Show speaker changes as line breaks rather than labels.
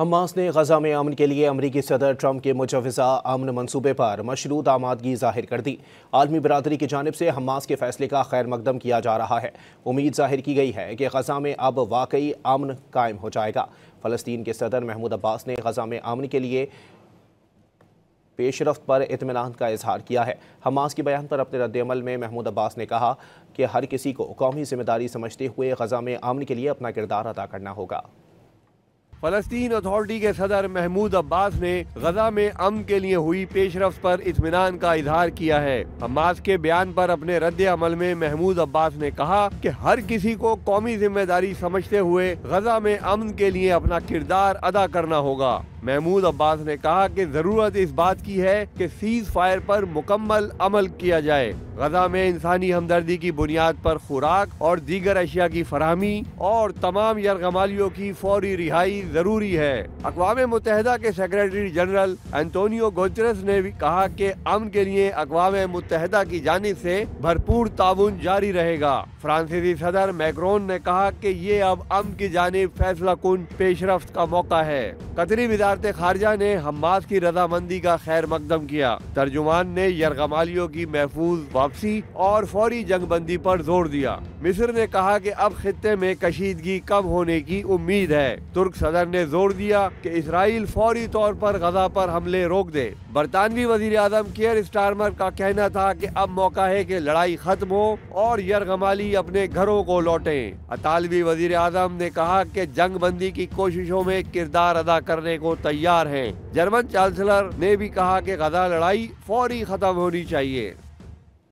Hamas نے غزہ میں امن کے لیے امریکی صدر ٹرمپ کے مجوزہ امن منصوبے پر مشروط آمادگی ظاہر کر دی۔ عالمی برادری کی جانب سے حماس کے فیصلے کا خیر مقدم کیا جا رہا ہے۔ امید ظاہر کی گئی ہے کہ غزہ میں اب واقعی امن قائم ہو جائے گا۔ فلسطین کے صدر محمود عباس نے غزہ میں امن کے لیے پیش رفت پر اطمینان کا اظہار کیا ہے۔ حماس کے بیان پر اپنے رد عمل میں محمود عباس نے کہا کہ ہر کسی کو قومی ذمہ داری سمجھتے ہوئے غزہ میں امن کے لیے اپنا کردار ادا کرنا ہوگا۔
فلسطین اتھارٹی کے صدر محمود عباس نے غزہ میں امن کے لیے ہوئی پیش رفت پر اطمینان کا اظہار کیا ہے۔ حماس کے بیان پر اپنے رد عمل میں محمود عباس نے کہا کہ ہر کسی کو قومی ذمہ داری سمجھتے ہوئے غزہ میں امن کے لیے اپنا کردار ادا کرنا ہوگا۔ محمود عباس نے کہا کہ ضرورت اس بات کی ہے کہ سیز فائر پر مکمل عمل کیا جائے۔ غزہ میں انسانی ہمدردی کی بنیاد پر خوراک اور دیگر اشیاء کی فراہمی اور تمام یرغمالیوں کی فوری رہائی ضروری ہے۔ اقوام متحدہ کے سیکریٹری جنرل انٹونیو گوتریس نے بھی کہا کہ امن کے لیے اقوام متحدہ کی جانب سے بھرپور تعاون جاری رہے گا۔ فرانسیسی صدر میکرون نے کہا کہ یہ اب امن کی جانب فیصلہ کن پیش رفت کا موقع ہے۔ قطری وزارت خارجہ نے حماس کی رضامندی کا خیر مقدم کیا۔ ترجمان نے یرغمالیوں کی محفوظ واپسی اور فوری جنگ بندی پر زور دیا۔ مصر نے کہا کہ اب خطے میں کشیدگی کم ہونے کی امید ہے۔ ترک صدر نے زور دیا کہ اسرائیل فوری طور پر غزہ پر حملے روک دے۔ برطانوی وزیر اعظم کیئر سٹارمر کا کہنا تھا کہ اب موقع ہے کہ لڑائی ختم ہو اور یرغمالی اپنے گھروں کو لوٹیں۔ اطالوی وزیر اعظم نے کہا کہ جنگ بندی کی کوششوں میں کردار ادا کرنے کو تیار ہیں۔ جرمن چانسلر نے بھی کہا کہ غزہ لڑائی فوری ختم ہونی چاہیے۔